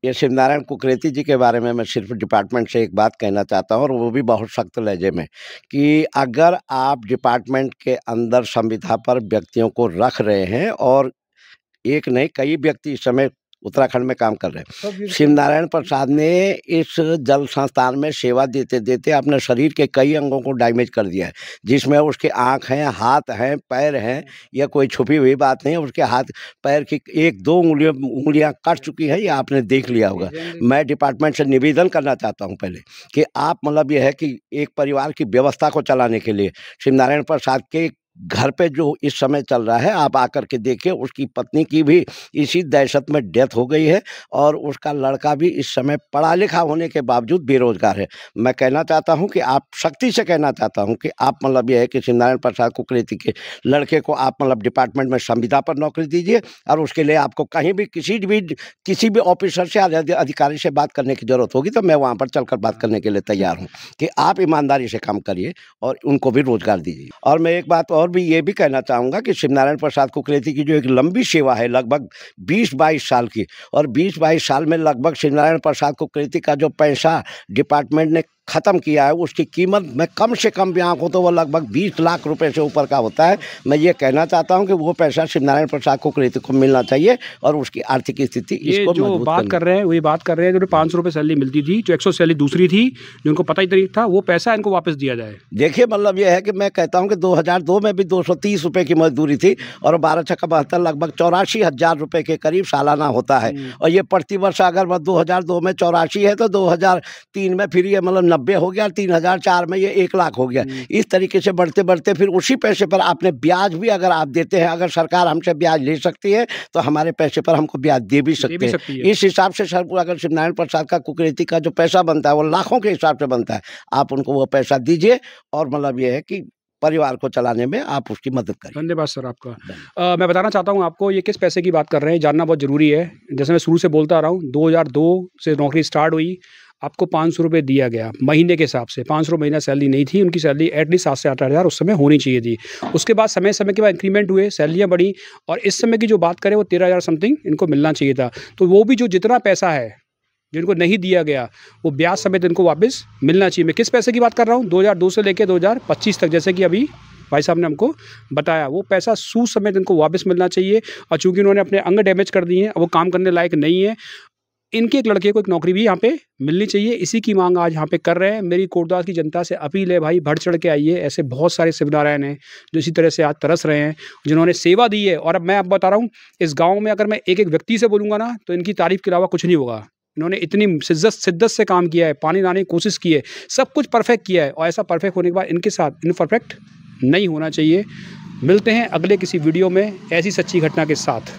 ये शिवनारायण कुकरेती जी के बारे में मैं सिर्फ डिपार्टमेंट से एक बात कहना चाहता हूँ और वो भी बहुत सख्त लहजे में कि अगर आप डिपार्टमेंट के अंदर संविदा पर व्यक्तियों को रख रहे हैं और एक नहीं कई व्यक्ति इस समय उत्तराखंड में काम कर रहे हैं। शिवनारायण प्रसाद ने इस जल संस्थान में सेवा देते देते अपने शरीर के कई अंगों को डैमेज कर दिया है, जिसमें उसके आँख हैं, हाथ हैं, पैर हैं। यह कोई छुपी हुई बात नहीं है। उसके हाथ पैर की 1-2 उंगलियां कट चुकी है, ये आपने देख लिया होगा। मैं डिपार्टमेंट से निवेदन करना चाहता हूं पहले कि आप मतलब यह है कि एक परिवार की व्यवस्था को चलाने के लिए शिवनारायण प्रसाद के घर पे जो इस समय चल रहा है, आप आकर के देखिए। उसकी पत्नी की भी इसी दहशत में डेथ हो गई है और उसका लड़का भी इस समय पढ़ा लिखा होने के बावजूद बेरोजगार है। मैं कहना चाहता हूं कि आप सख्ती से कहना चाहता हूं कि आप मतलब यह है कि शिवनारायण प्रसाद कुकरेती के लड़के को आप मतलब डिपार्टमेंट में संविदा पर नौकरी दीजिए और उसके लिए आपको कहीं भी किसी भी ऑफिसर से अधिकारी से बात करने की जरूरत होगी तो मैं वहां पर चलकर बात करने के लिए तैयार हूं कि आप ईमानदारी से काम करिए और उनको भी रोजगार दीजिए। और मैं एक बात और भी ये भी कहना चाहूँगा कि शिवनारायण प्रसाद कुकरेती की जो एक लंबी सेवा है लगभग 20-22 साल की, और 20-22 साल में लगभग शिवनारायण प्रसाद कुकरेती का जो पैसा डिपार्टमेंट ने ख़त्म किया है उसकी कीमत मैं कम से कम भी आंकूँ तो वो लगभग 20 लाख रुपए से ऊपर का होता है। मैं ये कहना चाहता हूँ कि वो पैसा शिवनारायण प्रसाद कुकरेती को मिलना चाहिए और उसकी आर्थिक स्थिति इसको जो बात कर रहे हैं वही बात कर रहे हैं। जो 500 रुपये सैलरी मिलती थी, जो 100 सैलरी दूसरी थी, जो उनको पता ही नहीं था, वो पैसा इनको वापस दिया जाए। देखिए मतलब ये है कि मैं कहता हूँ कि 2002 में भी 230 रुपये की मजदूरी थी और 12×6 लगभग 84,000 रुपये के करीब सालाना होता है। और ये प्रतिवर्ष अगर 2002 में 84 है तो 2003 में फिर ये मतलब 90 हो गया, 3004 में ये 1 लाख हो गया। इस तरीके से बढ़ते बढ़ते फिर उसी पैसे पर आपने ब्याज भी अगर आप देते हैं, अगर सरकार हमसे ब्याज ले सकती है तो हमारे पैसे पर हमको ब्याज दे भी सकते हैं। इस हिसाब से सर अगर शिवनारायण प्रसाद का कुकरेती का जो पैसा बनता है वो लाखों के हिसाब से बनता है। आप उनको वो पैसा दीजिए और मतलब ये है कि परिवार को चलाने में आप उसकी मदद करें। धन्यवाद सर आपका। मैं बताना चाहता हूँ आपको, ये किस पैसे की बात कर रहे हैं जानना बहुत ज़रूरी है। जैसे मैं शुरू से बोलता आ रहा हूँ, 2002 से नौकरी स्टार्ट हुई, आपको 500 रुपये दिया गया महीने के हिसाब से। 500 महीना सैलरी नहीं थी, उनकी सैलरी एटलीस्ट 7 से 8 हज़ार उस समय होनी चाहिए थी। उसके बाद समय समय के बाद इंक्रीमेंट हुए, सैलरियाँ बढ़ी और इस समय की जो बात करें वो 13,000 समथिंग इनको मिलना चाहिए था। तो वो भी जो जितना पैसा है जिनको नहीं दिया गया वो ब्याज समेत इनको वापस मिलना चाहिए। मैं किस पैसे की बात कर रहा हूँ, 2002 से लेकर 2025 तक, जैसे कि अभी भाई साहब ने हमको बताया, वो पैसा सूद समेत इनको वापस मिलना चाहिए। और चूंकि उन्होंने अपने अंग डैमेज कर दिए हैं, वो काम करने लायक नहीं है, इनके एक लड़के को एक नौकरी भी यहाँ पे मिलनी चाहिए। इसी की मांग आज यहाँ पे कर रहे हैं। मेरी कोटद्वार की जनता से अपील है, भाई बढ़ चढ़ के आइए। ऐसे बहुत सारे शिवनारायण हैं जो इसी तरह से आज तरस रहे हैं, जिन्होंने सेवा दी है। और अब मैं बता रहा हूँ, इस गाँव में अगर मैं एक एक व्यक्ति से बोलूँगा ना तो इनकी तारीफ के अलावा कुछ नहीं होगा। इन्होंने इतनी शिद्दत से काम किया है, पानी लाने की कोशिश की है, सब कुछ परफेक्ट किया है। और ऐसा परफेक्ट होने के बाद इनके साथ इनपरफेक्ट नहीं होना चाहिए। मिलते हैं अगले किसी वीडियो में ऐसी सच्ची घटना के साथ।